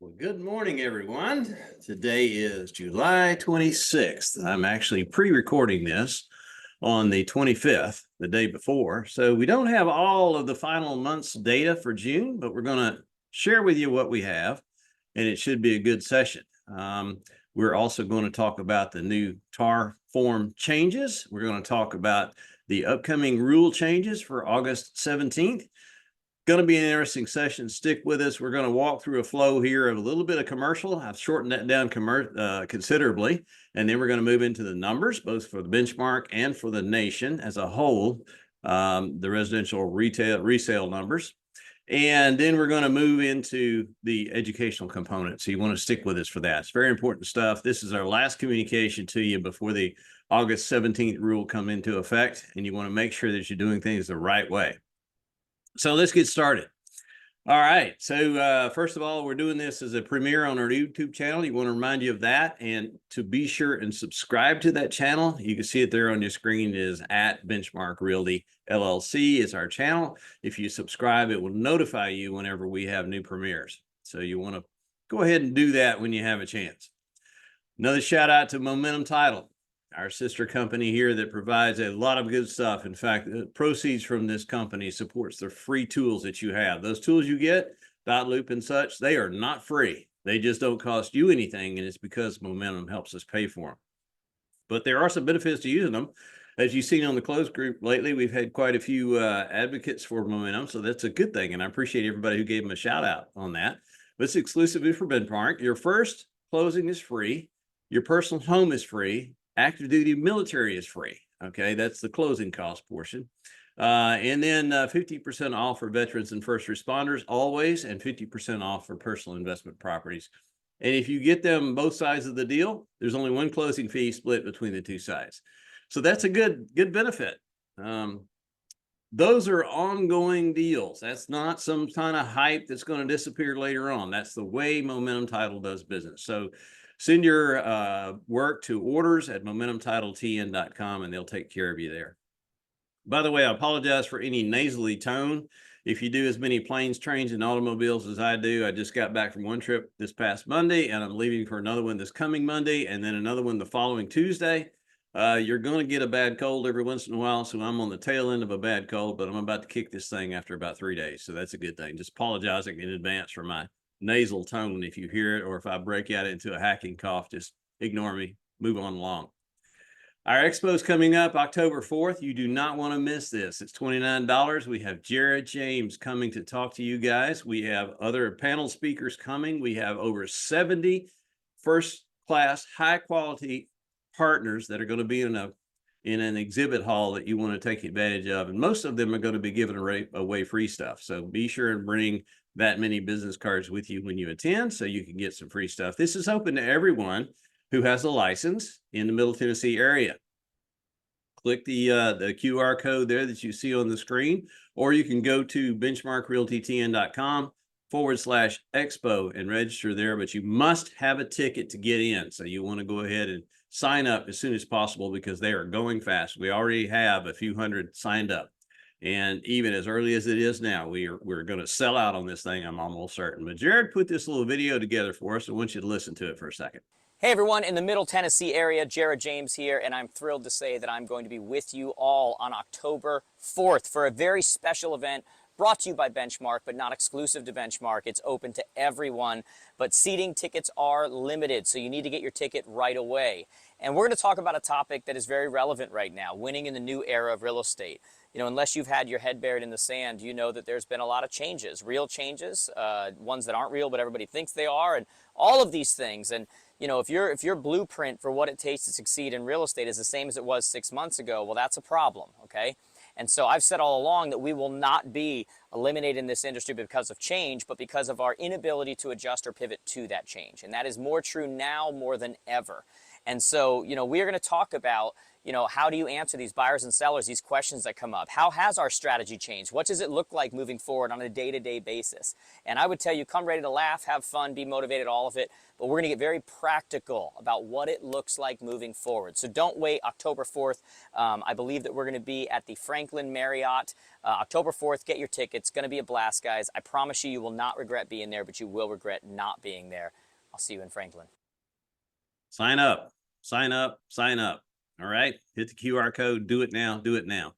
Well, good morning, everyone. Today is July 26th. I'm actually pre-recording this on the 25th, the day before. So we don't have all of the final month's data for June, but we're going to share with you what we have, and it should be a good session. We're also going to talk about the new TAR form changes. We're going to talk about the upcoming rule changes for August 17th. Going to be an interesting session. Stick with us. We're going to walk through a flow here of a little bit of commercial. I've shortened that down considerably. And then we're going to move into the numbers, both for the benchmark and for the nation as a whole, the residential resale numbers. And then we're going to move into the educational component. So you want to stick with us for that. It's very important stuff. This is our last communication to you before the August 17th rule come into effect. And you want to make sure that you're doing things the right way. So let's get started. All right. So first of all, we're doing this as a premiere on our YouTube channel. You want to remind you of that, and to be sure and subscribe to that channel. You can see it there on your screen. It is at Benchmark Realty LLC is our channel. If you subscribe, it will notify you whenever we have new premieres. So you want to go ahead and do that when you have a chance. Another shout out to Momentum Title, our sister company here that provides a lot of good stuff. In fact, the proceeds from this company supports the free tools that you have. Those tools you get, dot loop and such, they are not free. They just don't cost you anything, and it's because Momentum helps us pay for them. But there are some benefits to using them. As you've seen on the closed group lately, we've had quite a few advocates for Momentum, so that's a good thing, and I appreciate everybody who gave them a shout out on that. But it's exclusively for Benchmark. Your first closing is free. Your personal home is free. Active duty military is free. Okay, that's the closing cost portion. And then 50% off for veterans and first responders always, and 50% off for personal investment properties. And if you get them both sides of the deal, there's only one closing fee split between the two sides. So that's a good benefit. Those are ongoing deals. That's not some kind of hype that's going to disappear later on. That's the way Momentum Title does business. So send your work to orders@momentumtitletn.com, and they'll take care of you there. By the way, I apologize for any nasally tone. If you do as many planes, trains, and automobiles as I do, I just got back from one trip this past Monday, and I'm leaving for another one this coming Monday, and then another one the following Tuesday. You're going to get a bad cold every once in a while, so I'm on the tail end of a bad cold, but I'm about to kick this thing after about 3 days, so that's a good thing. Just apologizing in advance for my nasal tone if you hear it, or if I break out into a hacking cough, just ignore me, move on along. Our expo is coming up October 4th. You do not want to miss this. It's $29. We have Jared James coming to talk to you guys. We have other panel speakers coming. We have over 70 first-class, high-quality partners that are going to be in an exhibit hall that you want to take advantage of. And most of them are going to be giving away free stuff. So be sure and bring that many business cards with you when you attend so you can get some free stuff. This is open to everyone who has a license in the Middle Tennessee area. Click the QR code there that you see on the screen, or you can go to benchmarkrealtytn.com/expo and register there, but you must have a ticket to get in. So you want to go ahead and sign up as soon as possible because they are going fast. We already have a few hundred signed up. And even as early as it is now, we're going to sell out on this thing, I'm almost certain. But Jared put this little video together for us. I want you to listen to it for a second. Hey everyone, in the Middle Tennessee area, Jared James here, and I'm thrilled to say that I'm going to be with you all on October 4th for a very special event brought to you by Benchmark, but not exclusive to Benchmark. It's open to everyone, but seating tickets are limited, so you need to get your ticket right away. And we're going to talk about a topic that is very relevant right now, winning in the new era of real estate. You know, unless you've had your head buried in the sand, you know that there's been a lot of changes, real changes, ones that aren't real, but everybody thinks they are, and all of these things. And you know, if your blueprint for what it takes to succeed in real estate is the same as it was 6 months ago, well, that's a problem, okay? And so I've said all along that we will not be eliminated in this industry because of change, but because of our inability to adjust or pivot to that change. And that is more true now more than ever. And so, we are going to talk about, how do you answer these buyers and sellers, these questions that come up? How has our strategy changed? What does it look like moving forward on a day-to-day basis? And I would tell you, come ready to laugh, have fun, be motivated, all of it. But we're going to get very practical about what it looks like moving forward. So don't wait October 4th. I believe that we're going to be at the Franklin Marriott October 4th. Get your tickets. It's going to be a blast, guys. I promise you, you will not regret being there, but you will regret not being there. I'll see you in Franklin. Sign up, sign up, sign up. All right. Hit the QR code. Do it now. Do it now.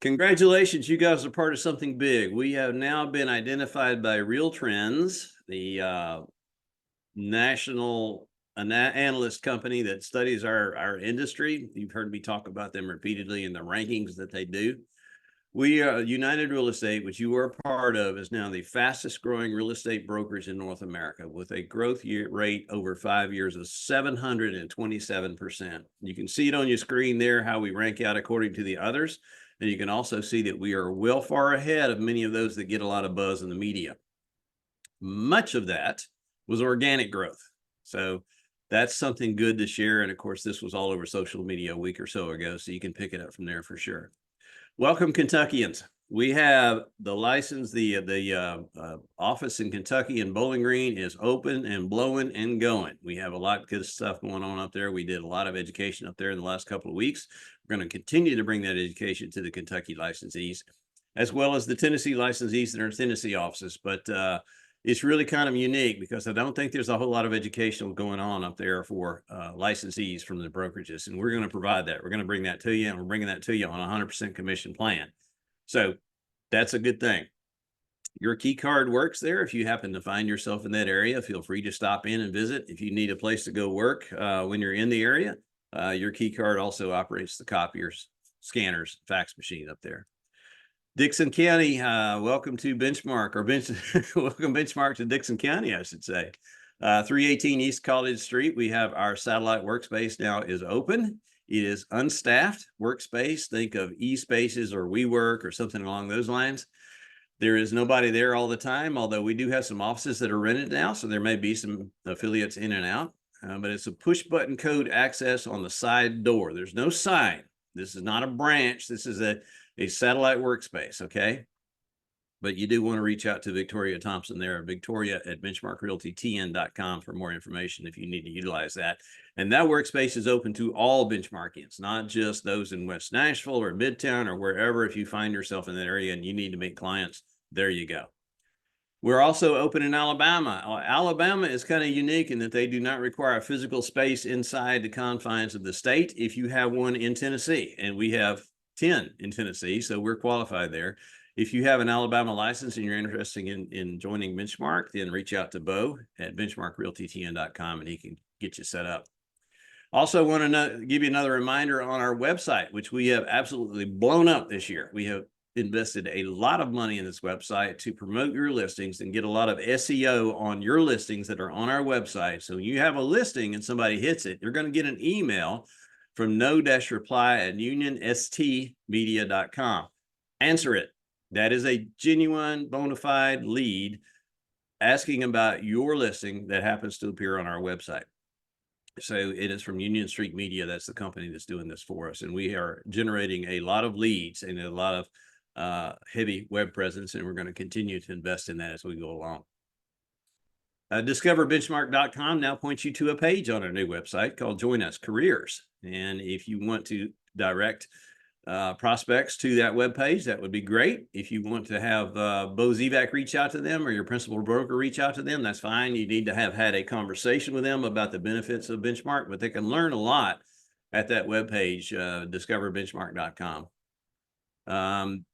Congratulations. You guys are part of something big. We have now been identified by Real Trends, the national analyst company that studies our industry. You've heard me talk about them repeatedly in the rankings that they do. We are United Real Estate, which you are a part of, is now the fastest growing real estate brokerage in North America with a growth rate over 5 years of 727%. You can see it on your screen there, how we rank out according to the others. And you can also see that we are well far ahead of many of those that get a lot of buzz in the media. Much of that was organic growth. So that's something good to share. And of course, this was all over social media a week or so ago, so you can pick it up from there for sure. Welcome, Kentuckians. We have the license, the office in Kentucky in Bowling Green is open and blowing and going. We have a lot of good stuff going on up there. We did a lot of education up there in the last couple of weeks. We're going to continue to bring that education to the Kentucky licensees, as well as the Tennessee licensees in our Tennessee offices. But it's really kind of unique because I don't think there's a whole lot of educational going on up there for licensees from the brokerages. And we're going to provide that. We're going to bring that to you, and we're bringing that to you on a 100% commission plan. So that's a good thing. Your key card works there. If you happen to find yourself in that area, feel free to stop in and visit. If you need a place to go work when you're in the area, your key card also operates the copiers, scanners, fax machine up there. Dixon County, welcome to Benchmark, or welcome Benchmark to Dixon County, I should say. 318 East College Street, we have our satellite workspace now is open. It is unstaffed workspace. Think of eSpaces or WeWork or something along those lines. There is nobody there all the time, although we do have some offices that are rented now, so there may be some affiliates in and out. But it's a push button code access on the side door. There's no sign. This is not a branch. This is a satellite workspace, okay? But you do want to reach out to Victoria Thompson there, Victoria@benchmarkrealtytn.com for more information if you need to utilize that. And that workspace is open to all benchmarkians, not just those in West Nashville or Midtown or wherever. If you find yourself in that area and you need to meet clients, there you go. We're also open in Alabama. Alabama is kind of unique in that they do not require a physical space inside the confines of the state if you have one in Tennessee, and we have 10 in Tennessee, so we're qualified there. If you have an Alabama license and you're interested in joining Benchmark, then reach out to Bo at benchmarkrealtytn.com and he can get you set up. Also want to give you another reminder on our website, which we have absolutely blown up this year. We have invested a lot of money in this website to promote your listings and get a lot of SEO on your listings that are on our website. So when you have a listing and somebody hits it, you're going to get an email from no-reply@unionstmedia.com. Answer it. That is a genuine, bona fide lead asking about your listing that happens to appear on our website. So it is from Union Street Media. That's the company that's doing this for us. And we are generating a lot of leads and a lot of heavy web presence, and we're going to continue to invest in that as we go along. DiscoverBenchmark.com now points you to a page on our new website called Join Us Careers. And if you want to direct prospects to that webpage, that would be great. If you want to have Bo Zivak reach out to them or your principal broker reach out to them, that's fine. You need to have had a conversation with them about the benefits of Benchmark, but they can learn a lot at that webpage, discoverbenchmark.com.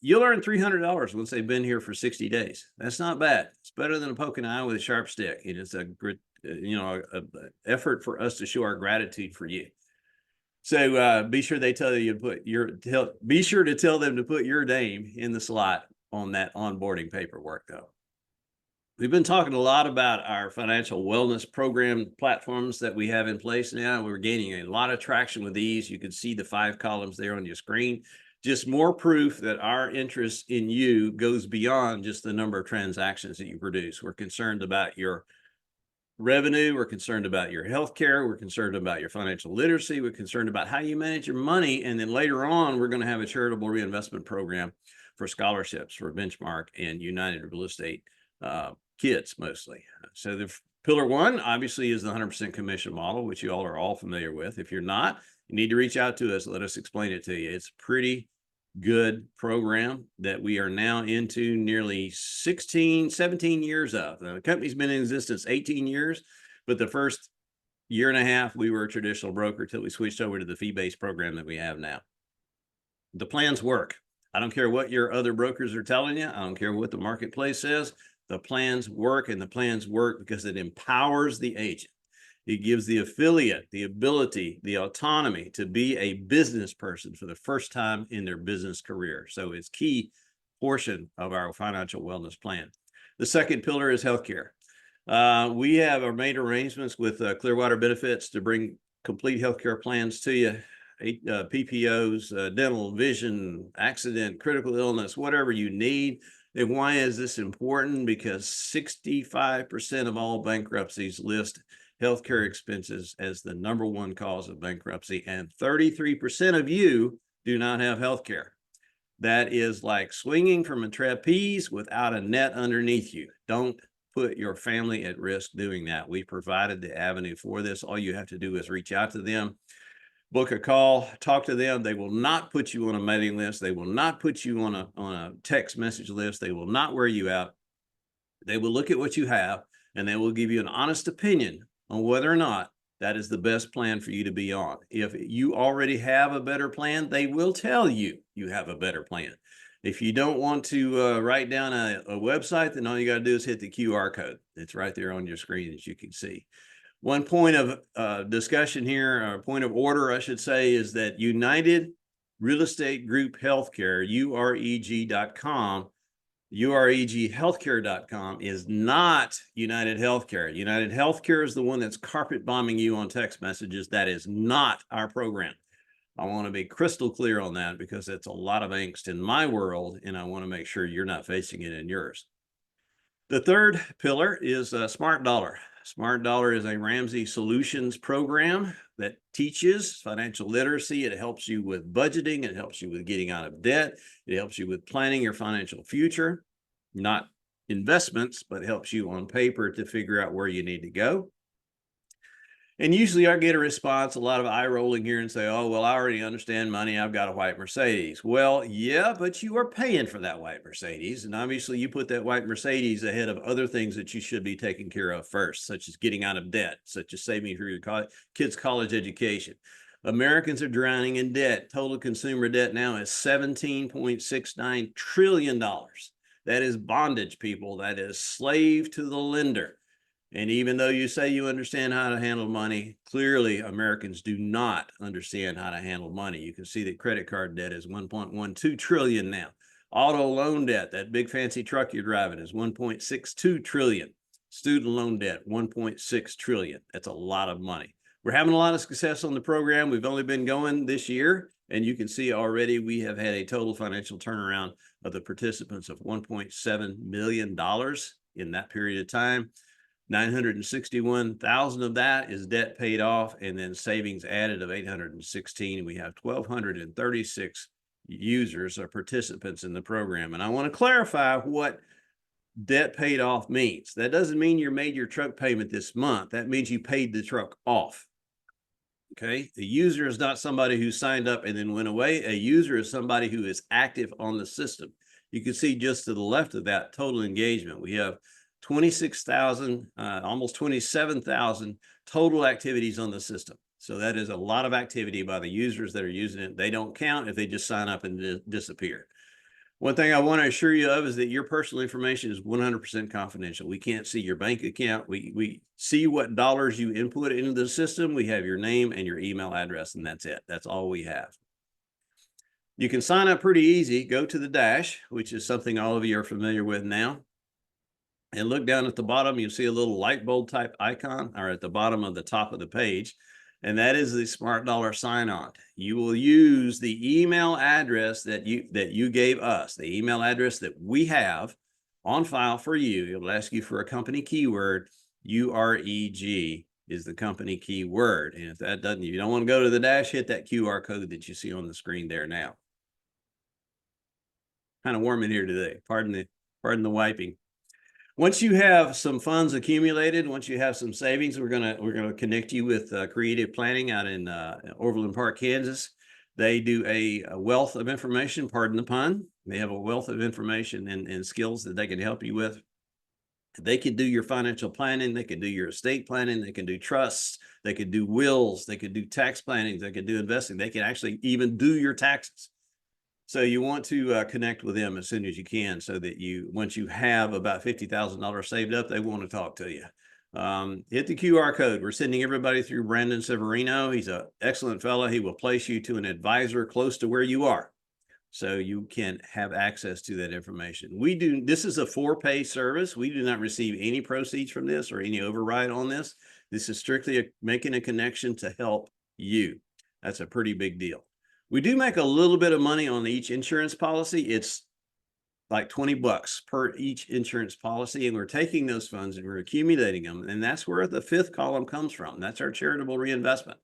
You'll earn $300 once they've been here for 60 days. That's not bad. It's better than poking an eye with a sharp stick. It is a great, effort for us to show our gratitude for you. So be sure they tell you to put be sure to tell them to put your name in the slot on that onboarding paperwork, though. We've been talking a lot about our financial wellness program platforms that we have in place now. We're gaining a lot of traction with these. You can see the 5 columns there on your screen. Just more proof that our interest in you goes beyond just the number of transactions that you produce. We're concerned about your revenue. We're concerned about your health care. We're concerned about your financial literacy. We're concerned about how you manage your money. And then later on, we're going to have a charitable reinvestment program for scholarships for Benchmark and United Real Estate kids mostly. So the pillar one obviously is the 100% commission model, which you all are all familiar with. If you're not, you need to reach out to us. Let us explain it to you. It's pretty good program that we are now into nearly 17 years of. The company's been in existence 18 years, but the first year and a half, we were a traditional broker till we switched over to the fee-based program that we have now. The plans work. I don't care what your other brokers are telling you. I don't care what the marketplace says. The plans work, and the plans work because it empowers the agent. It gives the affiliate the ability, the autonomy to be a business person for the first time in their business career. So it's key portion of our financial wellness plan. The second pillar is healthcare. We have made arrangements with Clearwater Benefits to bring complete healthcare plans to you. PPOs, dental, vision, accident, critical illness, whatever you need. And why is this important? Because 65% of all bankruptcies list healthcare expenses as the number one cause of bankruptcy, and 33% of you do not have healthcare. That is like swinging from a trapeze without a net underneath you. Don't put your family at risk doing that. We provided the avenue for this. All you have to do is reach out to them, book a call, talk to them. They will not put you on a mailing list. They will not put you on a text message list. They will not wear you out. They will look at what you have, and they will give you an honest opinion on whether or not that is the best plan for you to be on. If you already have a better plan, they will tell you you have a better plan. If you don't want to write down a website, then all you got to do is hit the QR code. It's right there on your screen, as you can see. One point of discussion here, or point of order, I should say, is that United Real Estate Group Healthcare, UREG.com, UREGhealthcare.com is not United Healthcare. United Healthcare is the one that's carpet bombing you on text messages. That is not our program. I want to be crystal clear on that because it's a lot of angst in my world, and I want to make sure you're not facing it in yours. The third pillar is Smart Dollar. Smart Dollar is a Ramsey Solutions program that teaches financial literacy. It helps you with budgeting. It helps you with getting out of debt. It helps you with planning your financial future, not investments, but helps you on paper to figure out where you need to go. And usually I get a response, a lot of eye rolling here, and say, oh, well, I already understand money. I've got a white Mercedes. Well, yeah, but you are paying for that white Mercedes. And obviously you put that white Mercedes ahead of other things that you should be taking care of first, such as getting out of debt, such as saving for your kids' college education. Americans are drowning in debt. Total consumer debt now is $17.69 trillion. That is bondage, people. That is slave to the lender. And even though you say you understand how to handle money, clearly Americans do not understand how to handle money. You can see that credit card debt is 1.12 trillion now. Auto loan debt, that big fancy truck you're driving, is 1.62 trillion. Student loan debt, 1.6 trillion. That's a lot of money. We're having a lot of success on the program. We've only been going this year, and you can see already we have had a total financial turnaround of the participants of $1.7 million in that period of time. 961,000 of that is debt paid off, and then savings added of 816. We have 1,236 users or participants in the program. And I want to clarify what debt paid off means. That doesn't mean you made your truck payment this month. That means you paid the truck off. Okay. A user is not somebody who signed up and then went away. A user is somebody who is active on the system. You can see just to the left of that total engagement, we have 26,000, almost 27,000 total activities on the system. So that is a lot of activity by the users that are using it. They don't count if they just sign up and disappear. One thing I want to assure you of is that your personal information is 100% confidential. We can't see your bank account. We see what dollars you input into the system. We have your name and your email address, and that's it. That's all we have. You can sign up pretty easy. Go to the dash, which is something all of you are familiar with now. And look down at the bottom, you'll see a little light bulb type icon, or at the bottom of the top of the page. And that is the Smart Dollar sign-on. You will use the email address that you gave us, the email address that we have on file for you. It will ask you for a company keyword, UREG is the company keyword. And if that doesn't, you don't want to go to the dash, hit that QR code that you see on the screen there now. Kind of warm in here today. Pardon the wiping. Once you have some funds accumulated, once you have some savings, we're gonna connect you with Creative Planning out in Overland Park, Kansas. They do a wealth of information, pardon the pun. They have a wealth of information and skills that they can help you with. They can do your financial planning. They can do your estate planning. They can do trusts. They can do wills. They can do tax planning. They can do investing. They can actually even do your taxes. So you want to connect with them as soon as you can, so that once you have about $50,000 saved up, they want to talk to you. Hit the QR code. We're sending everybody through Brandon Severino. He's an excellent fellow. He will place you to an advisor close to where you are, so you can have access to that information. This is a for-pay service. We do not receive any proceeds from this or any override on this. This is strictly making a connection to help you. That's a pretty big deal. We do make a little bit of money on each insurance policy. It's like $20 per each insurance policy, and we're taking those funds and we're accumulating them, and that's where the fifth column comes from. That's our charitable reinvestment.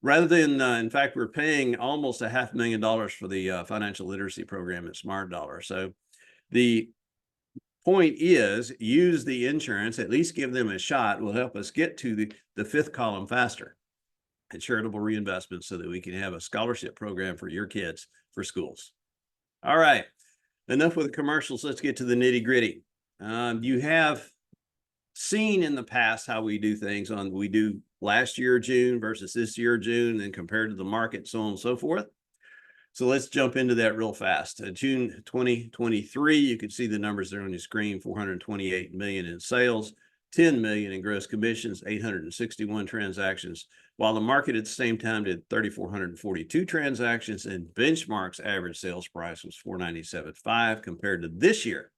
Rather than, in fact, we're paying almost $500,000 for the financial literacy program at Smart Dollar. So the point is, use the insurance, at least give them a shot, will help us get to the fifth column faster. And charitable reinvestment, so that we can have a scholarship program for your kids for schools. All right, enough with the commercials. Let's get to the nitty gritty. You have seen in the past how we do things we do last year June versus this year June, and compared to the market, so on and so forth. So let's jump into that real fast. June 2023, you can see the numbers there on your screen. 428 million in sales, 10 million in gross commissions, 861 transactions, while the market at the same time did 3,442 transactions, and Benchmark's average sales price was $497.5 compared to this year.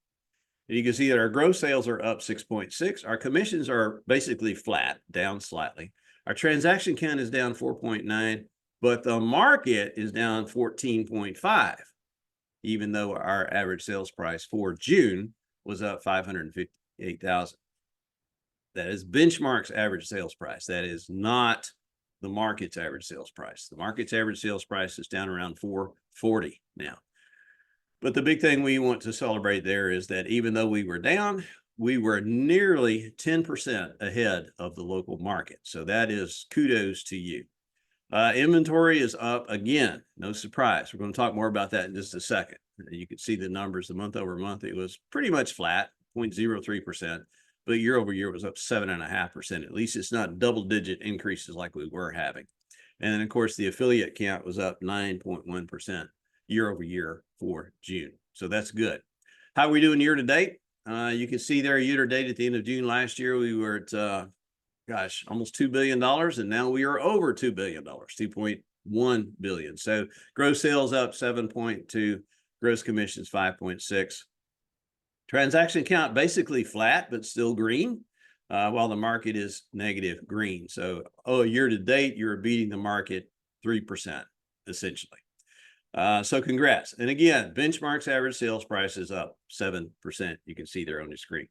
And you can see that our gross sales are up 6.6. Our commissions are basically flat, down slightly. Our transaction count is down 4.9, but the market is down 14.5, even though our average sales price for June was up $558,000. That is Benchmark's average sales price. That is not the market's average sales price. The market's average sales price is down around $440 now. But the big thing we want to celebrate there is that even though we were down, we were nearly 10% ahead of the local market. So that is kudos to you. Inventory is up again. No surprise. We're going to talk more about that in just a second. You can see the numbers. The month over month, it was pretty much flat, 0.03%. But year over year was up 7.5%. At least it's not double-digit increases like we were having. And then, of course, the affiliate count was up 9.1% year over year for June. So that's good. How are we doing year to date? You can see there year to date at the end of June last year, we were at, almost $2 billion. And now we are over $2 billion, $2.1 billion. So gross sales up 7.2, gross commissions 5.6. Transaction count basically flat, but still green, while the market is negative green. So, year to date, you're beating the market 3%, essentially. So congrats. And again, Benchmark's average sales price is up 7%. You can see there on the screen.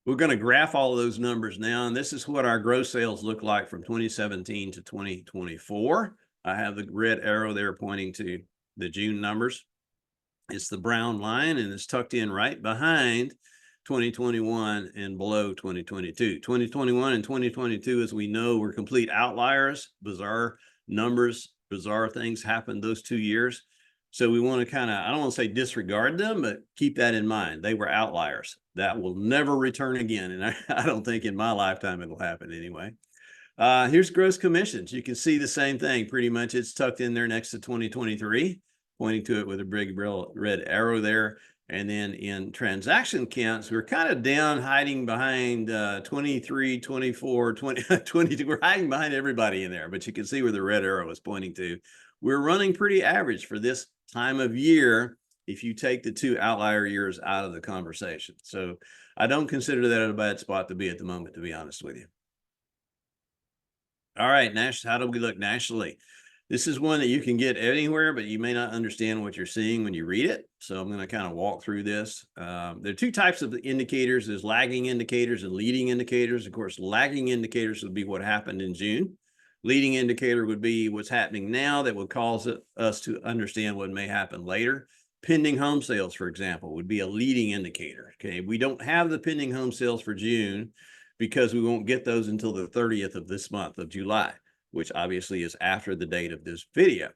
We're going to graph all of those numbers now, and this is what our gross sales look like from 2017 to 2024. I have the red arrow there pointing to the June numbers. It's the brown line, and it's tucked in right behind 2021 and below 2022. 2021 and 2022, as we know, were complete outliers. Bizarre numbers, bizarre things happened those 2 years. So we want to kind of, I don't want to say disregard them, but keep that in mind. They were outliers. That will never return again. And I don't think in my lifetime it'll happen anyway. Here's gross commissions. You can see the same thing. Pretty much it's tucked in there next to 2023, pointing to it with a big red arrow there. And then in transaction counts, we're kind of down, hiding behind 23, 24, 20, 22. We're hiding behind everybody in there, but you can see where the red arrow is pointing to. We're running pretty average for this time of year if you take the two outlier years out of the conversation. So I don't consider that a bad spot to be at the moment, to be honest with you. All right, how do we look nationally? This is one that you can get anywhere, but you may not understand what you're seeing when you read it. So I'm going to kind of walk through this. There are two types of indicators. There's lagging indicators and leading indicators. Of course, lagging indicators would be what happened in June. Leading indicator would be what's happening now that would cause us to understand what may happen later. Pending home sales, for example, would be a leading indicator. Okay, we don't have the pending home sales for June because we won't get those until the 30th of this month of July, which obviously is after the date of this video.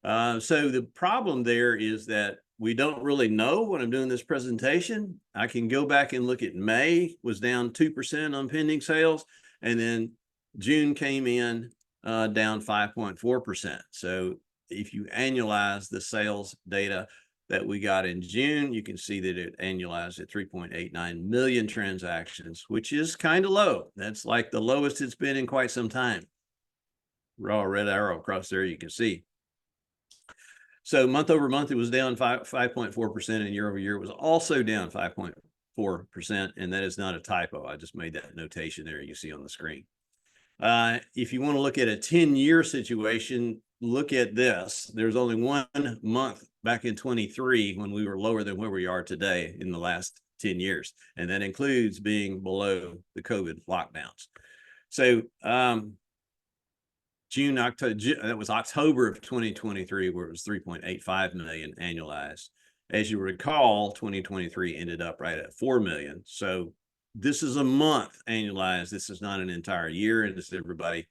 So the problem there is that we don't really know when I'm doing this presentation. I can go back and look at May was down 2% on pending sales, and then June came in down 5.4%. So if you annualize the sales data that we got in June, you can see that it annualized at 3.89 million transactions, which is kind of low. That's like the lowest it's been in quite some time. Raw red arrow across there, you can see. So month over month, it was down 5.4%, and year over year, it was also down 5.4%. And that is not a typo. I just made that notation there you see on the screen. If you want to look at a 10-year situation, look at this. There's only 1 month back in 23 when we were lower than where we are today in the last 10 years. And that includes being below the COVID lockdowns. So that was October of 2023, where it was 3.85 million annualized. As you recall, 2023 ended up right at 4 million. So this is a month annualized. This is not an entire year. And as everybody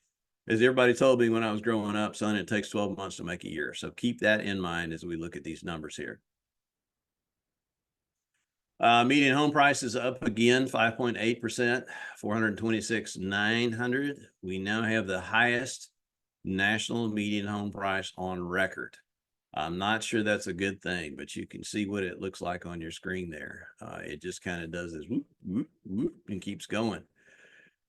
told me when I was growing up, son, it takes 12 months to make a year. So keep that in mind as we look at these numbers here. Median home price is up again, 5.8%, 426,900. We now have the highest national median home price on record. I'm not sure that's a good thing, but you can see what it looks like on your screen there. It just kind of does this whoop, whoop, whoop, and keeps going.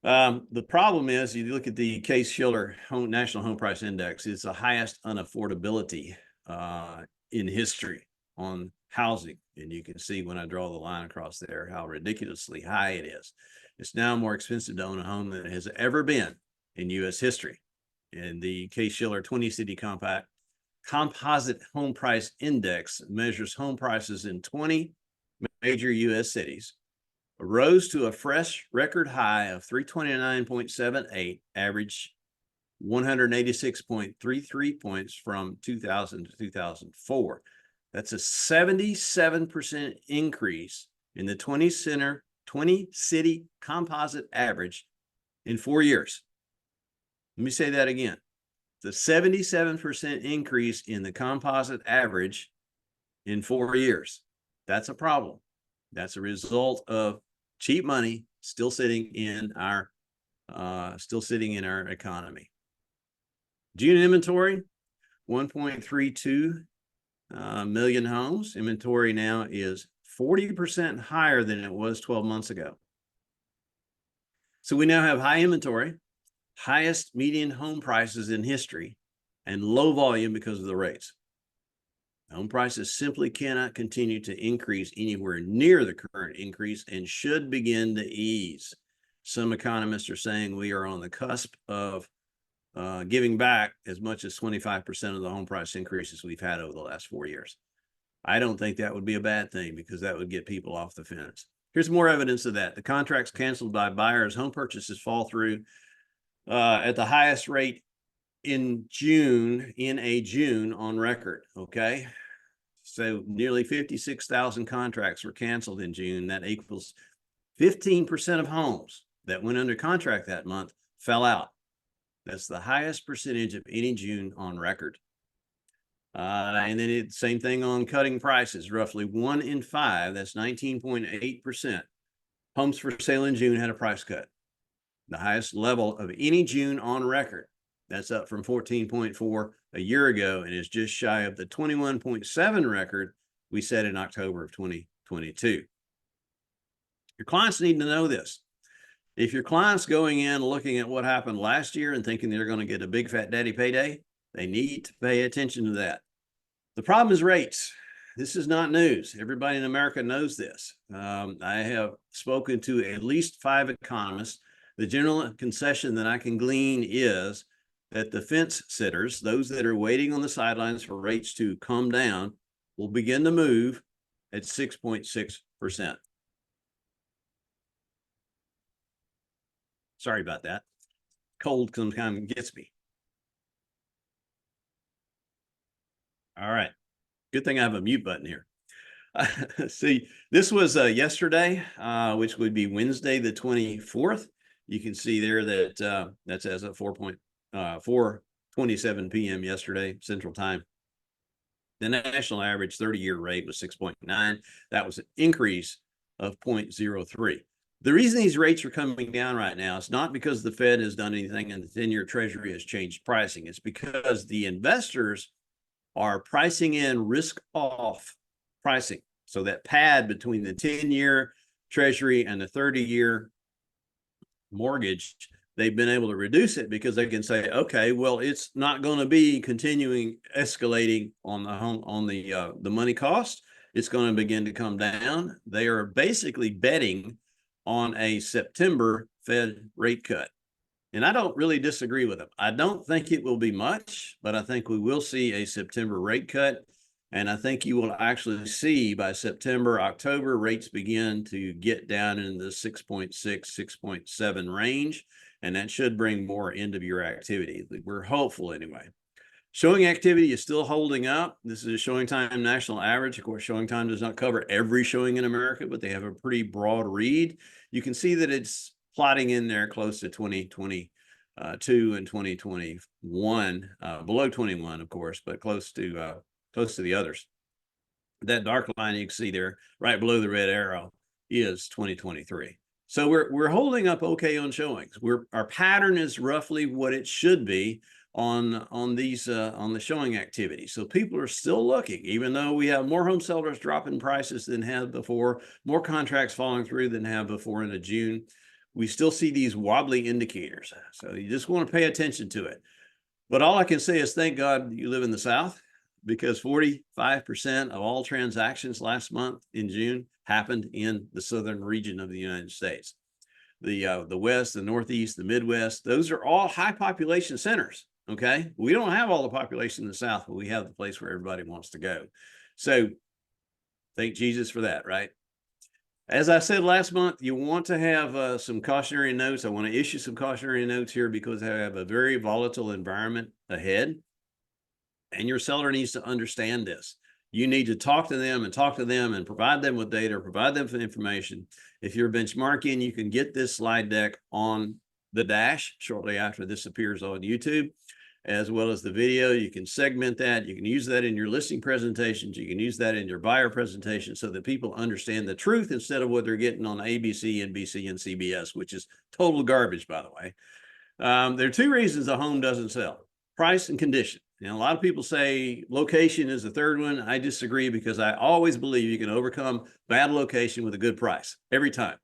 The problem is, you look at the Case-Shiller National Home Price Index, it's the highest unaffordability in history on housing. And you can see when I draw the line across there how ridiculously high it is. It's now more expensive to own a home than it has ever been in U.S. history. And the Case-Shiller 20-City Composite Home Price Index measures home prices in 20 major U.S. cities, rose to a fresh record high of 329.78, average 186.33 points from 2000 to 2004. That's a 77% increase in the 20-city composite average in 4 years. Let me say that again. The 77% increase in the composite average in 4 years. That's a problem. That's a result of cheap money still sitting in our economy. June inventory, 1.32 million homes. Inventory now is 40% higher than it was 12 months ago. So we now have high inventory, highest median home prices in history, and low volume because of the rates. Home prices simply cannot continue to increase anywhere near the current increase and should begin to ease. Some economists are saying we are on the cusp of giving back as much as 25% of the home price increases we've had over the last 4 years. I don't think that would be a bad thing, because that would get people off the fence. Here's more evidence of that. The contracts canceled by buyers, home purchases fall through at the highest rate in a June on record. Okay. So nearly 56,000 contracts were canceled in June. That equals 15% of homes that went under contract that month fell out. That's the highest percentage of any June on record. And then same thing on cutting prices. Roughly 1 in 5, that's 19.8%. Homes for sale in June had a price cut. The highest level of any June on record. That's up from 14.4 a year ago, and is just shy of the 21.7 record we set in October of 2022. Your clients need to know this. If your client's going in looking at what happened last year and thinking they're going to get a big fat daddy payday, they need to pay attention to that. The problem is rates. This is not news. Everybody in America knows this. I have spoken to at least 5 economists. The general concession that I can glean is that the fence sitters, those that are waiting on the sidelines for rates to come down, will begin to move at 6.6%. Sorry about that. Cold sometimes gets me. All right. Good thing I have a mute button here. See, this was yesterday, which would be Wednesday, the 24th. You can see there that that's as of 4:27 p.m. yesterday, Central Time. The national average 30-year rate was 6.9. That was an increase of 0.03. The reason these rates are coming down right now is not because the Fed has done anything and the 10-year Treasury has changed pricing. It's because the investors are pricing in risk-off pricing. So that pad between the 10-year Treasury and the 30-year mortgage, they've been able to reduce it because they can say, okay, well, it's not going to be continuing escalating on the home, on the money cost. It's going to begin to come down. They are basically betting on a September Fed rate cut. And I don't really disagree with them. I don't think it will be much, but I think we will see a September rate cut. And I think you will actually see by September, October, rates begin to get down in the 6.6, 6.7 range. And that should bring more end of year activity. We're hopeful anyway. Showing activity is still holding up. This is a showing time national average. Of course, showing time does not cover every showing in America, but they have a pretty broad read. You can see that it's plotting in there close to 2022 and 2021, below 21, of course, but close to the others. That dark line you can see there right below the red arrow is 2023. So we're holding up okay on showings. Our pattern is roughly what it should be on the showing activity. So people are still looking, even though we have more home sellers dropping prices than have before, more contracts falling through than have before in the June. We still see these wobbly indicators. So you just want to pay attention to it. But all I can say is thank God you live in the South, because 45% of all transactions last month in June happened in the southern region of the United States. The West, the Northeast, the Midwest, those are all high population centers. Okay. We don't have all the population in the South, but we have the place where everybody wants to go. So thank Jesus for that, right? As I said last month, you want to have some cautionary notes. I want to issue some cautionary notes here because I have a very volatile environment ahead. And your seller needs to understand this. You need to talk to them and provide them with data, provide them with information. If you're benchmarking, you can get this slide deck on the dash shortly after this appears on YouTube, as well as the video. You can segment that. You can use that in your listing presentations. You can use that in your buyer presentation so that people understand the truth instead of what they're getting on ABC, NBC, and CBS, which is total garbage, by the way. There are two reasons a home doesn't sell: price and condition. And a lot of people say location is the third one. I disagree because I always believe you can overcome bad location with a good price every time.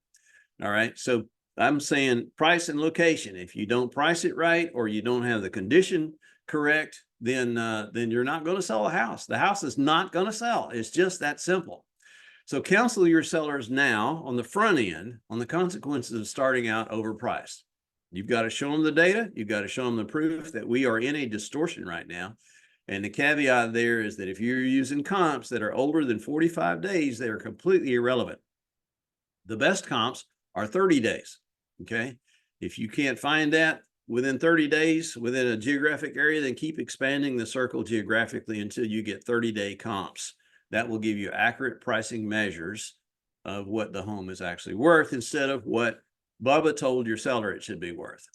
All right. So I'm saying price and location. If you don't price it right or you don't have the condition correct, then you're not going to sell a house. The house is not going to sell. It's just that simple. So counsel your sellers now on the front end on the consequences of starting out overpriced. You've got to show them the data. You've got to show them the proof that we are in a distortion right now. And the caveat there is that if you're using comps that are older than 45 days, they are completely irrelevant. The best comps are 30 days. Okay. If you can't find that within 30 days within a geographic area, then keep expanding the circle geographically until you get 30-day comps. That will give you accurate pricing measures of what the home is actually worth instead of what Bubba told your seller it should be worth.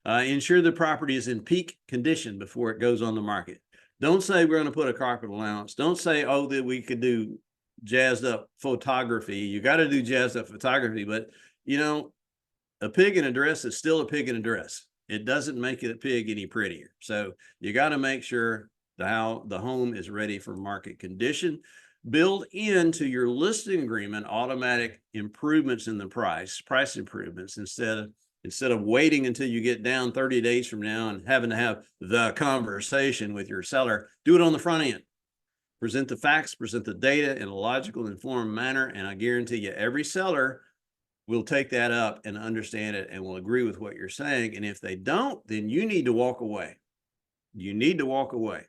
Ensure the property is in peak condition before it goes on the market. Don't say we're going to put a carpet allowance. Don't say, oh, that we could do jazzed up photography. You got to do jazzed up photography, but you know, a pig in a dress is still a pig in a dress. It doesn't make it a pig any prettier. So you got to make sure how the home is ready for market condition. Build into your listing agreement automatic improvements in the price improvements instead of waiting until you get down 30 days from now and having to have the conversation with your seller. Do it on the front end. Present the facts, present the data in a logical, informed manner, and I guarantee you every seller will take that up and understand it and will agree with what you're saying. And if they don't, then you need to walk away. You need to walk away.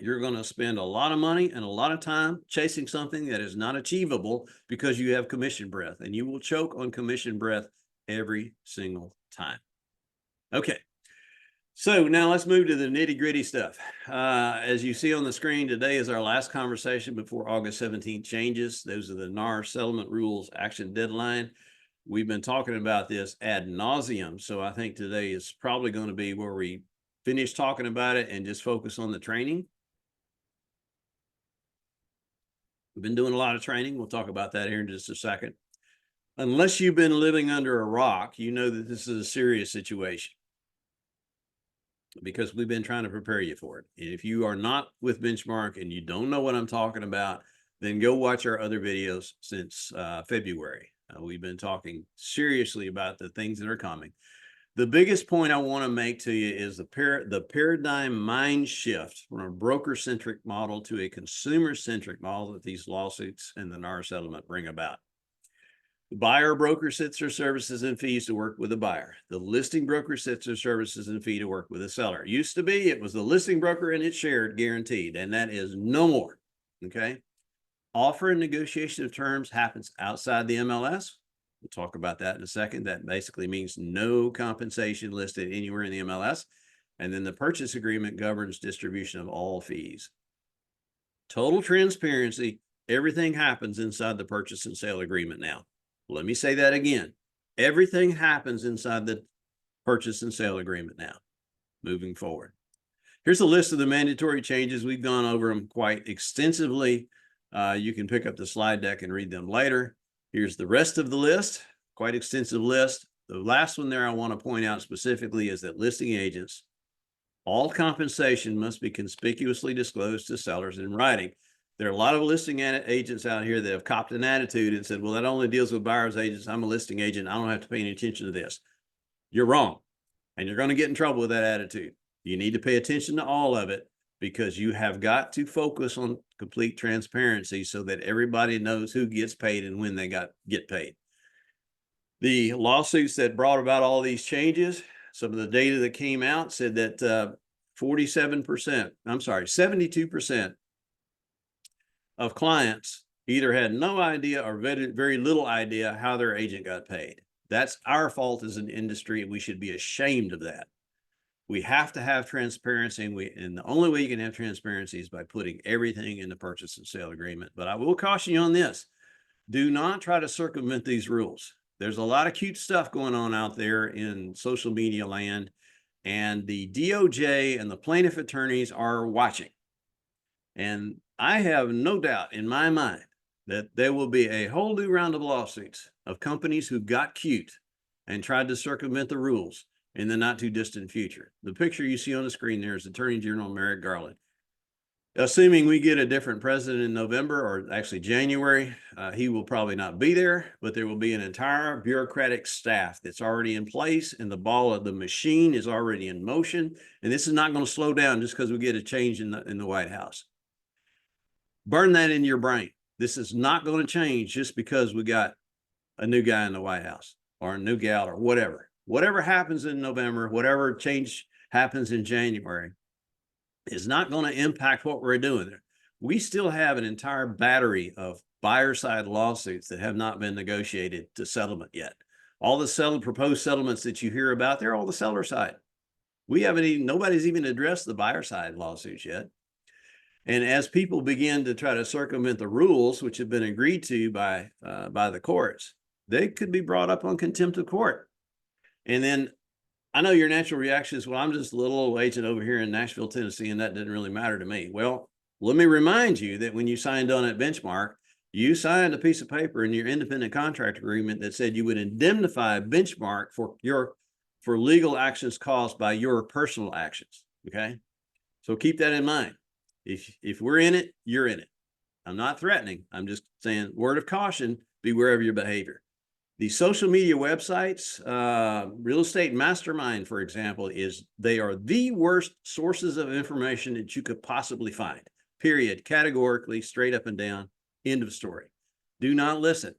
You're going to spend a lot of money and a lot of time chasing something that is not achievable because you have commission breath, and you will choke on commission breath every single time. Okay. So now let's move to the nitty gritty stuff. As you see on the screen, today is our last conversation before August 17th changes. Those are the NAR settlement rules action deadline. We've been talking about this ad nauseum. So I think today is probably going to be where we finish talking about it and just focus on the training. We've been doing a lot of training. We'll talk about that here in just a second. Unless you've been living under a rock, you know that this is a serious situation, because we've been trying to prepare you for it. And if you are not with Benchmark and you don't know what I'm talking about, then go watch our other videos since February. We've been talking seriously about the things that are coming. The biggest point I want to make to you is the paradigm mind shift from a broker-centric model to a consumer-centric model that these lawsuits and the NAR settlement bring about. The buyer broker sets their services and fees to work with the buyer. The listing broker sets their services and fee to work with the seller. Used to be, it was the listing broker and it's shared, guaranteed, and that is no more. Okay. Offer and negotiation of terms happens outside the MLS. We'll talk about that in a second. That basically means no compensation listed anywhere in the MLS. And then the purchase agreement governs distribution of all fees. Total transparency. Everything happens inside the purchase and sale agreement now. Let me say that again. Everything happens inside the purchase and sale agreement now, moving forward. Here's a list of the mandatory changes. We've gone over them quite extensively. You can pick up the slide deck and read them later. Here's the rest of the list, quite extensive list. The last one there I want to point out specifically is that listing agents, all compensation must be conspicuously disclosed to sellers in writing. There are a lot of listing agents out here that have copped an attitude and said, well, that only deals with buyer's agents. I'm a listing agent. I don't have to pay any attention to this. You're wrong. And you're going to get in trouble with that attitude. You need to pay attention to all of it, because you have got to focus on complete transparency so that everybody knows who gets paid and when they get paid. The lawsuits that brought about all these changes, some of the data that came out said that 72% of clients either had no idea or very little idea how their agent got paid. That's our fault as an industry. We should be ashamed of that. We have to have transparency, and the only way you can have transparency is by putting everything in the purchase and sale agreement. But I will caution you on this. Do not try to circumvent these rules. There's a lot of cute stuff going on out there in social media land, and the DOJ and the plaintiff attorneys are watching. And I have no doubt in my mind that there will be a whole new round of lawsuits of companies who got cute and tried to circumvent the rules in the not too distant future. The picture you see on the screen there is Attorney General Merrick Garland. Assuming we get a different president in November, or actually January, he will probably not be there, but there will be an entire bureaucratic staff that's already in place, and the ball of the machine is already in motion. And this is not going to slow down just because we get a change in the White House. Burn that in your brain. This is not going to change just because we got a new guy in the White House or a new gal or whatever. Whatever happens in November, whatever change happens in January is not going to impact what we're doing. We still have an entire battery of buyer side lawsuits that have not been negotiated to settlement yet. All the proposed settlements that you hear about, they're all the seller side. Nobody's even addressed the buyer side lawsuits yet. And as people begin to try to circumvent the rules, which have been agreed to by the courts, they could be brought up on contempt of court. And then I know your natural reaction is, well, I'm just a little old agent over here in Nashville, Tennessee, and that didn't really matter to me. Well, let me remind you that when you signed on at Benchmark, you signed a piece of paper in your independent contract agreement that said you would indemnify Benchmark for legal actions caused by your personal actions. Okay. So keep that in mind. If we're in it, you're in it. I'm not threatening. I'm just saying, word of caution, beware of your behavior. The social media websites, Real Estate Mastermind, for example, they are the worst sources of information that you could possibly find. Period. Categorically, straight up and down. End of story. Do not listen.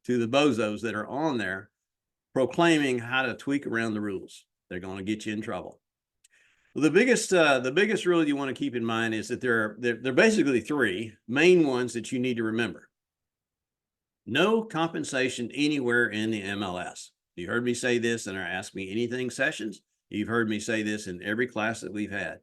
to the bozos that are on there proclaiming how to tweak around the rules. They're going to get you in trouble. Well, the biggest rule you want to keep in mind is that there are basically three main ones that you need to remember. No compensation anywhere in the MLS. You heard me say this in our Ask Me Anything sessions. You've heard me say this in every class that we've had.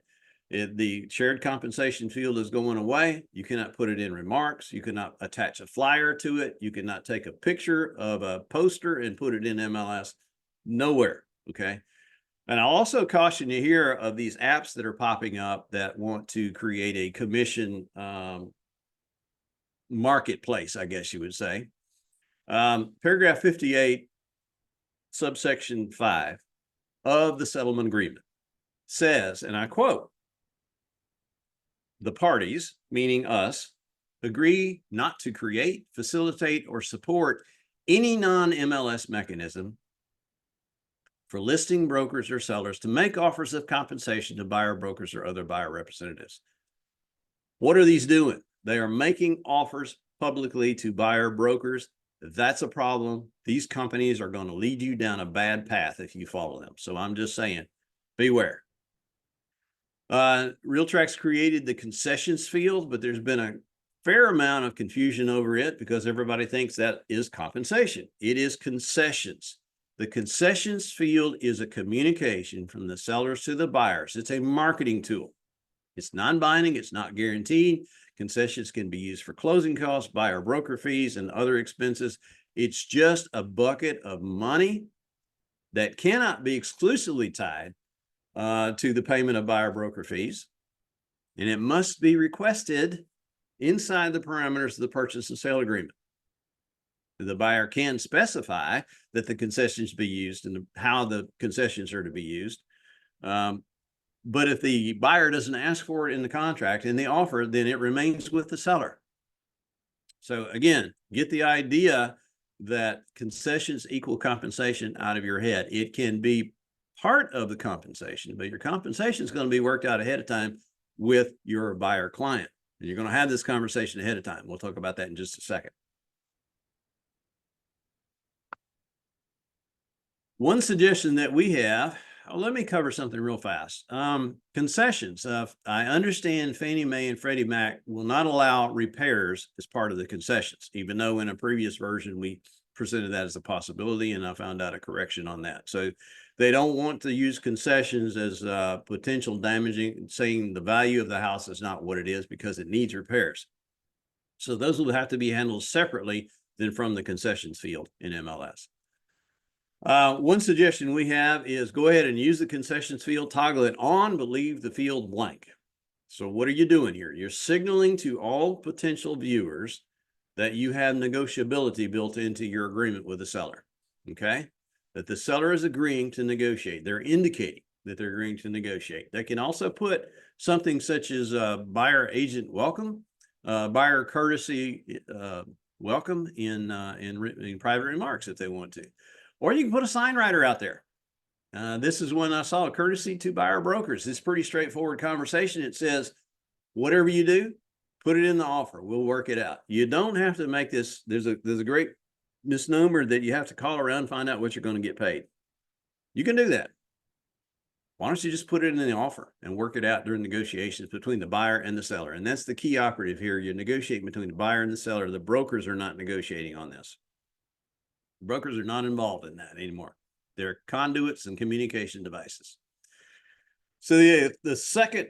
The shared compensation field is going away. You cannot put it in remarks. You cannot attach a flyer to it. You cannot take a picture of a poster and put it in MLS. Nowhere, okay? And I'll also caution you here of these apps that are popping up that want to create a commission marketplace, I guess you would say. Paragraph 58, subsection 5 of the settlement agreement says, and I quote, "The parties, meaning us, agree not to create, facilitate, or support any non-MLS mechanism for listing brokers or sellers to make offers of compensation to buyer brokers or other buyer representatives." What are these doing? They are making offers publicly to buyer brokers. That's a problem. These companies are going to lead you down a bad path if you follow them. So I'm just saying, beware. Realtrax created the concessions field, but there's been a fair amount of confusion over it because everybody thinks that is compensation. It is concessions. The concessions field is a communication from the sellers to the buyers. It's a marketing tool. It's non-binding. It's not guaranteed. Concessions can be used for closing costs, buyer broker fees, and other expenses. It's just a bucket of money that cannot be exclusively tied to the payment of buyer broker fees. And it must be requested inside the parameters of the purchase and sale agreement. The buyer can specify that the concessions be used and how the concessions are to be used. But if the buyer doesn't ask for it in the contract and the offer, then it remains with the seller. So again, get the idea that concessions equal compensation out of your head. It can be part of the compensation, but your compensation is going to be worked out ahead of time with your buyer client. And you're going to have this conversation ahead of time. We'll talk about that in just a second. One suggestion that we have, let me cover something real fast. Concessions. I understand Fannie Mae and Freddie Mac will not allow repairs as part of the concessions, even though in a previous version we presented that as a possibility, and I found out a correction on that. So they don't want to use concessions as potential damaging, saying the value of the house is not what it is because it needs repairs. So those will have to be handled separately than from the concessions field in MLS. One suggestion we have is go ahead and use the concessions field, toggle it on, but leave the field blank. So what are you doing here? You're signaling to all potential viewers that you have negotiability built into your agreement with the seller, okay? That the seller is agreeing to negotiate. They're indicating that they're agreeing to negotiate. They can also put something such as buyer agent welcome, buyer courtesy welcome in private remarks if they want to. Or you can put a sign writer out there. This is one I saw, a courtesy to buyer brokers. It's pretty straightforward conversation. It says, whatever you do, put it in the offer. We'll work it out. You don't have to make this. There's a great misnomer that you have to call around and find out what you're going to get paid. You can do that. Why don't you just put it in the offer and work it out during negotiations between the buyer and the seller? And that's the key operative here. You're negotiating between the buyer and the seller. The brokers are not negotiating on this. Brokers are not involved in that anymore. They're conduits and communication devices. So the second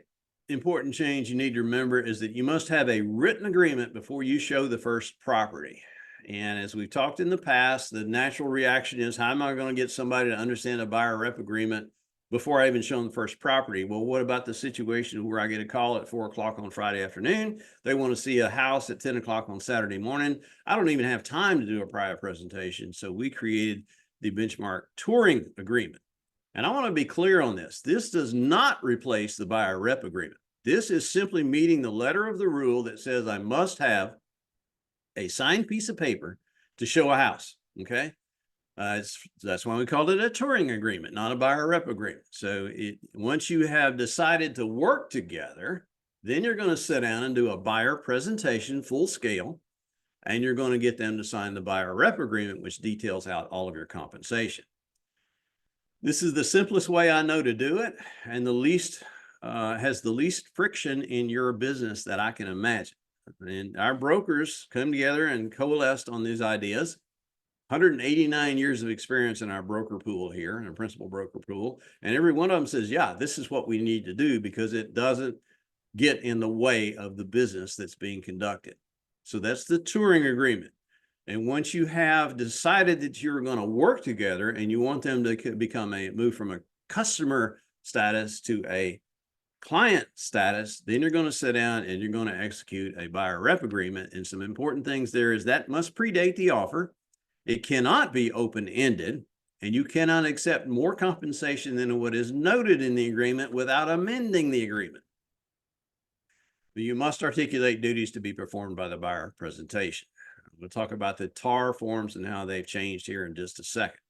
important change you need to remember is that you must have a written agreement before you show the first property. And as we've talked in the past, the natural reaction is, how am I going to get somebody to understand a buyer rep agreement before I even show them the first property? Well, what about the situation where I get a call at 4 o'clock on Friday afternoon? They want to see a house at 10 o'clock on Saturday morning. I don't even have time to do a prior presentation. So we created the benchmark touring agreement. And I want to be clear on this. This does not replace the buyer rep agreement. This is simply meeting the letter of the rule that says I must have a signed piece of paper to show a house, okay? That's why we called it a touring agreement, not a buyer rep agreement. So once you have decided to work together, then you're going to sit down and do a buyer presentation full scale. and you're going to get them to sign the buyer rep agreement, which details out all of your compensation. This is the simplest way I know to do it, and the least has the least friction in your business that I can imagine. And our brokers come together and coalesced on these ideas. 189 years of experience in our broker pool here, in our principal broker pool, and every one of them says, yeah, this is what we need to do because it doesn't get in the way of the business that's being conducted. So that's the touring agreement. And once you have decided that you're going to work together and you want them to move from a customer status to a client status, then you're going to sit down and you're going to execute a buyer rep agreement. And some important things there is that must predate the offer. It cannot be open-ended, and you cannot accept more compensation than what is noted in the agreement without amending the agreement. But you must articulate duties to be performed by the buyer presentation. We'll talk about the TAR forms and how they've changed here in just a second.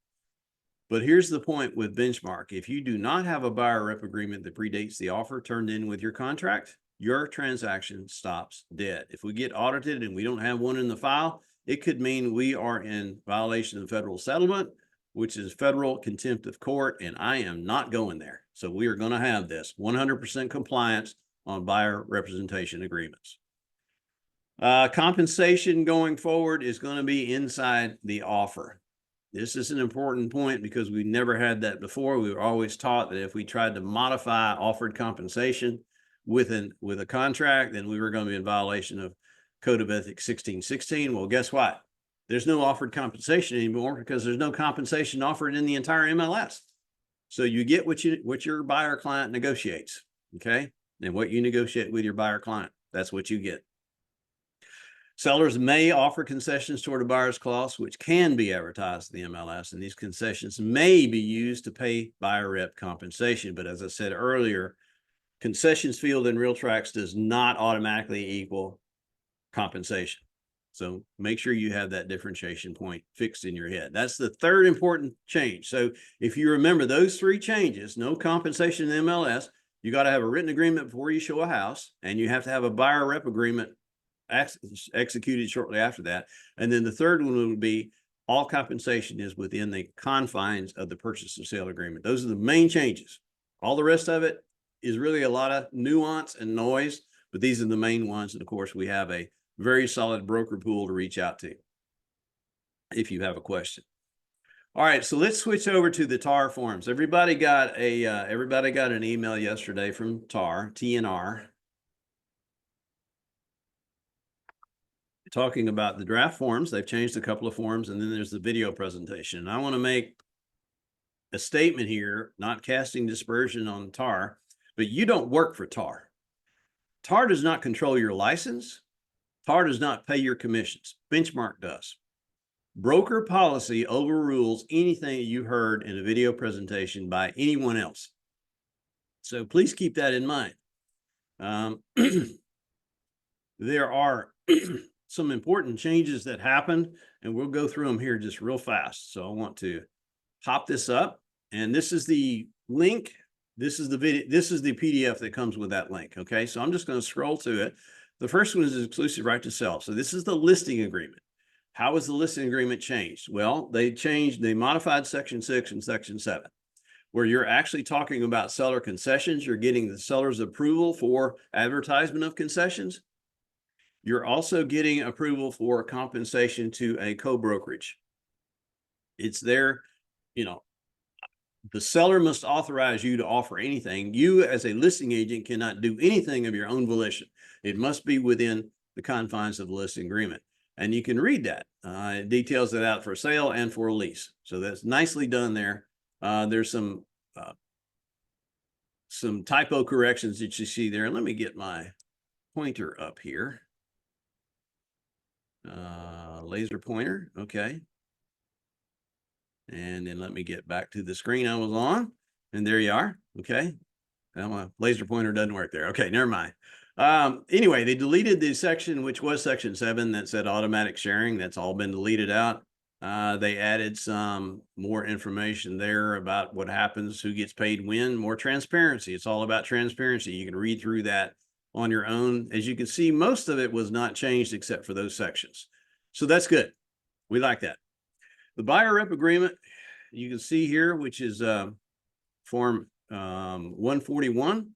But here's the point with Benchmark. If you do not have a buyer rep agreement that predates the offer turned in with your contract, your transaction stops dead. If we get audited and we don't have one in the file, it could mean we are in violation of federal settlement, which is federal contempt of court, and I am not going there. So we are going to have this 100% compliance on buyer representation agreements. Compensation going forward is going to be inside the offer. This is an important point because we never had that before. We were always taught that if we tried to modify offered compensation with a contract, then we were going to be in violation of Code of Ethics 1616. Well, guess what? There's no offered compensation anymore because there's no compensation offered in the entire MLS. So you get what your buyer client negotiates, okay? And what you negotiate with your buyer client, that's what you get. Sellers may offer concessions toward a buyer's clause, which can be advertised in the MLS, and these concessions may be used to pay buyer rep compensation. But as I said earlier, concessions field in RealTrax does not automatically equal compensation. So make sure you have that differentiation point fixed in your head. That's the third important change. So if you remember those three changes, no compensation in the MLS, you got to have a written agreement before you show a house, and you have to have a buyer rep agreement executed shortly after that. And then the third one would be all compensation is within the confines of the purchase or sale agreement. Those are the main changes. All the rest of it is really a lot of nuance and noise, but these are the main ones. And of course, we have a very solid broker pool to reach out to if you have a question. All right, so let's switch over to the TAR forms. Everybody got an email yesterday from TAR, TNR, talking about the draft forms. They've changed a couple of forms, and then there's the video presentation. And I want to make a statement here, not casting dispersion on TAR, but you don't work for TAR. TAR does not control your license. TAR does not pay your commissions. Benchmark does. Broker policy overrules anything you heard in a video presentation by anyone else. So please keep that in mind. There are some important changes that happened, and we'll go through them here just real fast. So I want to pop this up, and this is the link. This is the video. This is the PDF that comes with that link. Okay, so I'm just going to scroll to it. The first one is exclusive right to sell. So this is the listing agreement. How was the listing agreement changed? Well, they modified Section 6 and Section 7, where you're actually talking about seller concessions. You're getting the seller's approval for advertisement of concessions. You're also getting approval for compensation to a co-brokerage. It's there, the seller must authorize you to offer anything. You as a listing agent cannot do anything of your own volition. It must be within the confines of the listing agreement. And you can read that. It details it out for sale and for a lease. So that's nicely done there. There's some typo corrections that you see there. Let me get my pointer up here. Laser pointer. Okay. And then let me get back to the screen I was on. And there you are. Okay. Well, my laser pointer doesn't work there. Okay, never mind. Anyway, they deleted the section, which was Section 7, that said automatic sharing. That's all been deleted out. They added some more information there about what happens, who gets paid when, more transparency. It's all about transparency. You can read through that on your own. As you can see, most of it was not changed except for those sections. So that's good. We like that. The buyer rep agreement, you can see here, which is form 141.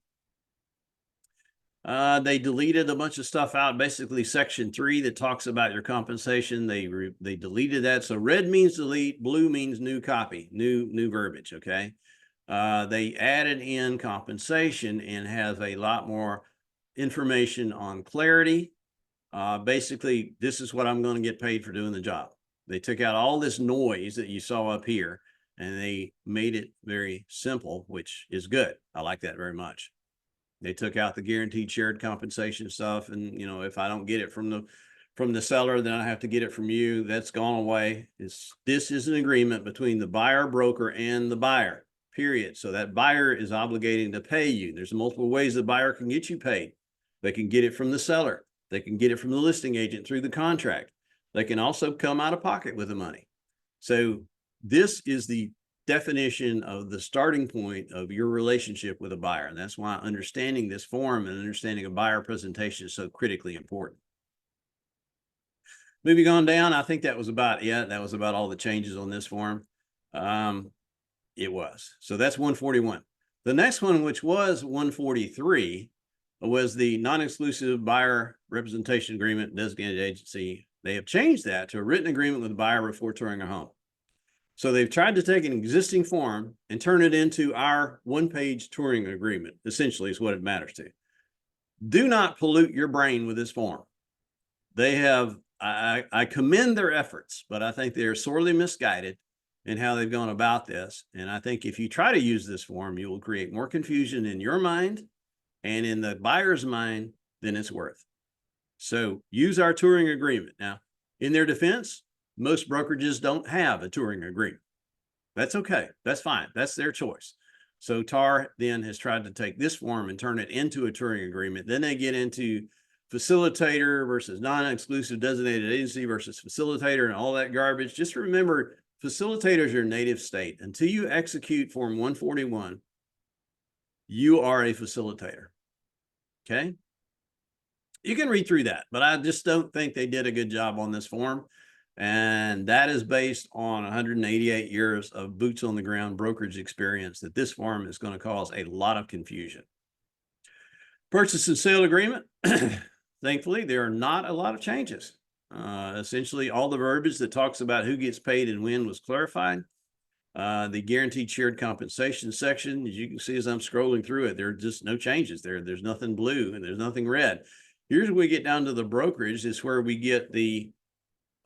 They deleted a bunch of stuff out, basically section 3 that talks about your compensation. They deleted that. So red means delete, blue means new copy, new verbiage. Okay. They added in compensation and have a lot more information on clarity. Basically, this is what I'm going to get paid for doing the job. They took out all this noise that you saw up here and they made it very simple, which is good. I like that very much. They took out the guaranteed shared compensation stuff. And, you know, if I don't get it from the seller, then I have to get it from you. That's gone away. This is an agreement between the buyer, broker, and the buyer, period. So that buyer is obligating to pay you. There's multiple ways the buyer can get you paid. They can get it from the seller. They can get it from the listing agent through the contract. They can also come out of pocket with the money. So this is the definition of the starting point of your relationship with a buyer. And that's why understanding this form and understanding a buyer presentation is so critically important. Moving on down, I think that was about it. That was about all the changes on this form. It was. So that's 141. The next one, which was 143, was the non-exclusive buyer representation agreement designated agency. They have changed that to a written agreement with the buyer before touring a home. So they've tried to take an existing form and turn it into our one-page touring agreement, essentially is what it matters to. Do not pollute your brain with this form. They have, I commend their efforts, but I think they're sorely misguided in how they've gone about this. And I think if you try to use this form, you will create more confusion in your mind and in the buyer's mind than it's worth. So use our touring agreement. Now, in their defense, most brokerages don't have a touring agreement. That's okay. That's fine. That's their choice. So TAR then has tried to take this form and turn it into a touring agreement. Then they get into facilitator versus non-exclusive designated agency versus facilitator and all that garbage. Just remember, facilitator is your native state. Until you execute form 141, you are a facilitator. Okay. You can read through that, but I just don't think they did a good job on this form. And that is based on 188 years of boots on the ground brokerage experience that this form is going to cause a lot of confusion. Purchase and sale agreement. Thankfully, there are not a lot of changes. Essentially, all the verbiage that talks about who gets paid and when was clarified. The guaranteed shared compensation section, as you can see as I'm scrolling through it, there are just no changes there. There's nothing blue and there's nothing red. Here's where we get down to the brokerage. Is where we get the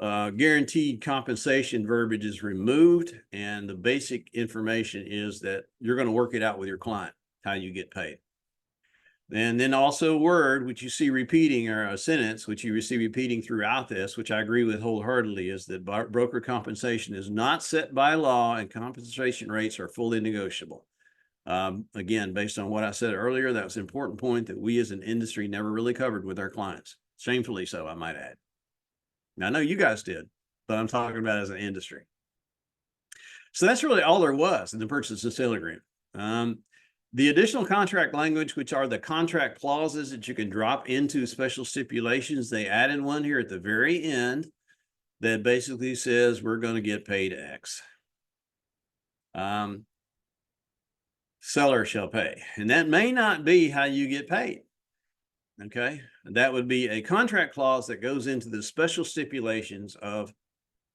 guaranteed compensation verbiage is removed, and the basic information is that you're going to work it out with your client, how you get paid. And then also a word, which you see repeating, or a sentence, which you see repeating throughout this, which I agree with wholeheartedly, is that broker compensation is not set by law and compensation rates are fully negotiable. Again, based on what I said earlier, that was an important point that we as an industry never really covered with our clients. Shamefully so, I might add. Now, I know you guys did, but I'm talking about as an industry. So that's really all there was in the purchase and sale agreement. The additional contract language, which are the contract clauses that you can drop into special stipulations, they added one here at the very end that basically says we're going to get paid X. Seller shall pay. And that may not be how you get paid. Okay. That would be a contract clause that goes into the special stipulations of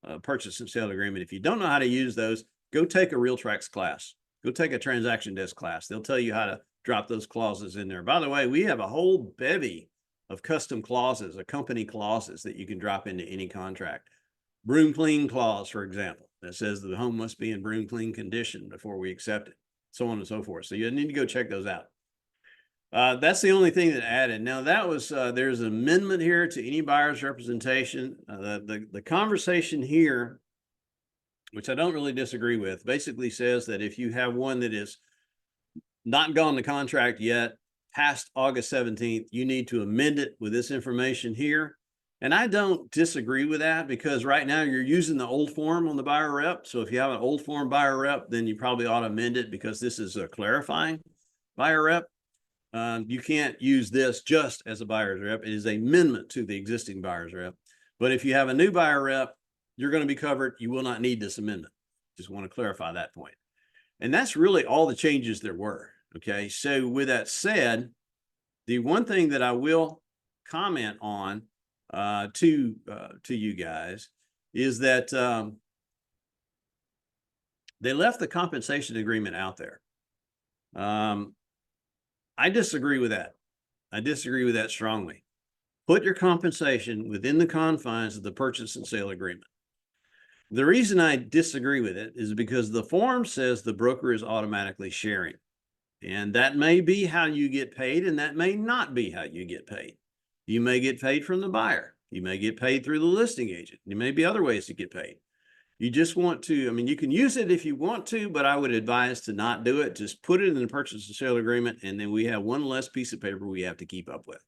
a purchase and sale agreement. If you don't know how to use those, go take a RealTrax class. Go take a transaction desk class. They'll tell you how to drop those clauses in there. By the way, we have a whole bevy of custom clauses, or company clauses that you can drop into any contract. Broom clean clause, for example, that says the home must be in broom clean condition before we accept it, so on and so forth. So you need to go check those out. That's the only thing that added. Now that was, there's an amendment here to any buyer's representation. The conversation here, which I don't really disagree with, basically says that if you have one that is not gone to contract yet, past August 17th, you need to amend it with this information here. And I don't disagree with that, because right now you're using the old form on the buyer rep. So if you have an old form buyer rep, then you probably ought to amend it, because this is a clarifying buyer rep. You can't use this just as a buyer's rep. It is an amendment to the existing buyer's rep. But if you have a new buyer rep, you're going to be covered. You will not need this amendment. Just want to clarify that point. And that's really all the changes there were. Okay. So with that said, the one thing that I will comment on to you guys is that they left the compensation agreement out there. I disagree with that. I disagree with that strongly. Put your compensation within the confines of the purchase and sale agreement. The reason I disagree with it is because the form says the broker is automatically sharing. And that may be how you get paid, and that may not be how you get paid. You may get paid from the buyer. You may get paid through the listing agent. There may be other ways to get paid. You just want to, I mean, you can use it if you want to, but I would advise to not do it. Just put it in the purchase and sale agreement, and then we have one less piece of paper we have to keep up with.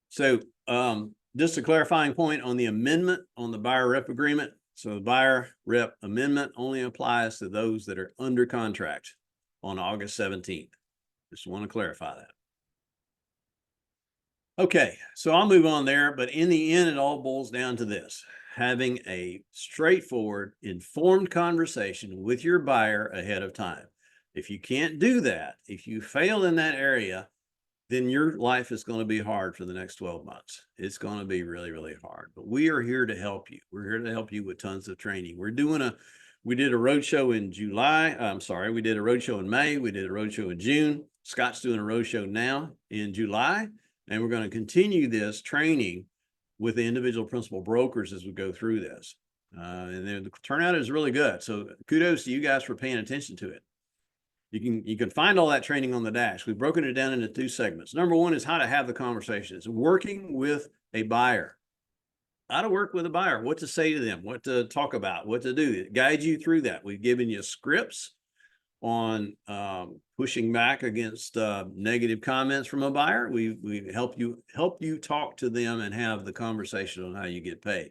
So just a clarifying point on the amendment on the buyer rep agreement. So the buyer rep amendment only applies to those that are under contract on August 17th. Just want to clarify that. Okay, so I'll move on there, but in the end, it all boils down to this: having a straightforward, informed conversation with your buyer ahead of time. If you can't do that, if you fail in that area, then your life is going to be hard for the next 12 months. It's going to be really, really hard. But we are here to help you. We're here to help you with tons of training. We did a roadshow in July. We did a roadshow in May. We did a roadshow in June. Scott's doing a roadshow now in July. And we're going to continue this training with the individual principal brokers as we go through this. And the turnout is really good. So kudos to you guys for paying attention to it. You can find all that training on the dash. We've broken it down into two segments. Number one is how to have the conversations, working with a buyer. How to work with a buyer, what to say to them, what to talk about, what to do. It guides you through that. We've given you scripts on pushing back against negative comments from a buyer. We help you talk to them and have the conversation on how you get paid.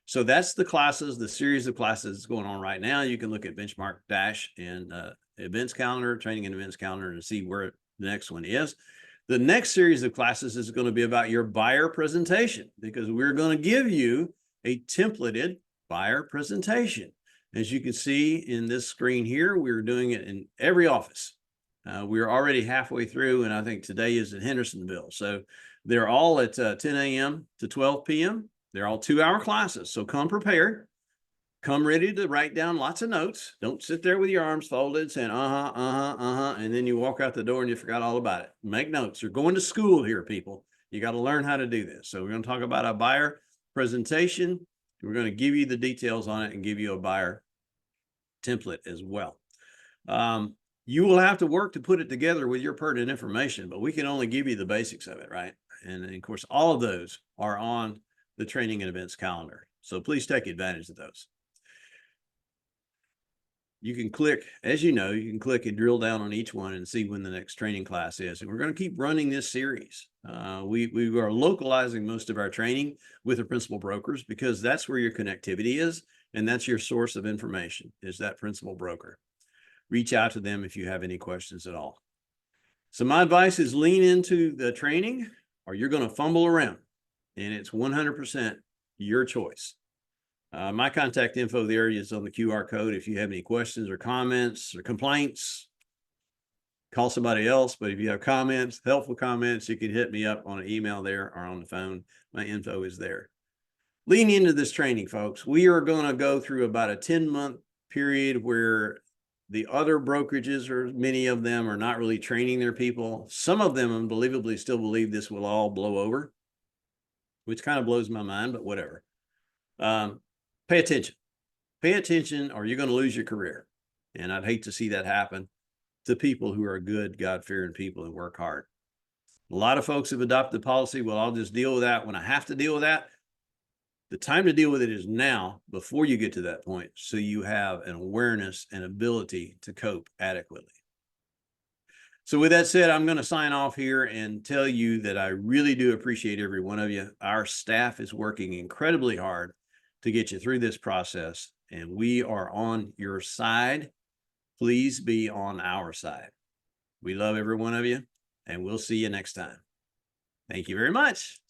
So that's the classes, the series of classes going on right now. You can look at Benchmark Dash and events calendar, training and events calendar, and see where the next one is. The next series of classes is going to be about your buyer presentation, because we're going to give you a templated buyer presentation. As you can see in this screen here, we're doing it in every office. We're already halfway through, and I think today is in Hendersonville. So they're all at 10 a.m. to 12 p.m. They're all 2-hour classes. So come prepared. Come ready to write down lots of notes. Don't sit there with your arms folded saying, and then you walk out the door and you forgot all about it. Make notes. You're going to school here, people. You got to learn how to do this. So we're going to talk about a buyer presentation. We're going to give you the details on it and give you a buyer template as well. You will have to work to put it together with your pertinent information, but we can only give you the basics of it, right? And of course, all of those are on the training and events calendar. So please take advantage of those. You can click, as you know, you can click and drill down on each one and see when the next training class is. And we're going to keep running this series. We are localizing most of our training with the principal brokers, because that's where your connectivity is. And that's your source of information, is that principal broker. Reach out to them if you have any questions at all. So my advice is lean into the training, or you're going to fumble around, and it's 100% your choice. My contact info there is on the QR code. If you have any questions or comments or complaints, call somebody else. But if you have comments, helpful comments, you can hit me up on an email there or on the phone. My info is there. Lean into this training, folks. We are going to go through about a 10-month period where the other brokerages, or many of them, are not really training their people. Some of them unbelievably still believe this will all blow over, which kind of blows my mind, but whatever. Pay attention. Pay attention, or you're going to lose your career. And I'd hate to see that happen to people who are good, God-fearing people and work hard. A lot of folks have adopted the policy, well, I'll just deal with that when I have to deal with that. The time to deal with it is now, before you get to that point, so you have an awareness and ability to cope adequately. So with that said, I'm going to sign off here and tell you that I really do appreciate every one of you. Our staff is working incredibly hard to get you through this process, and we are on your side. Please be on our side. We love every one of you, and we'll see you next time. Thank you very much.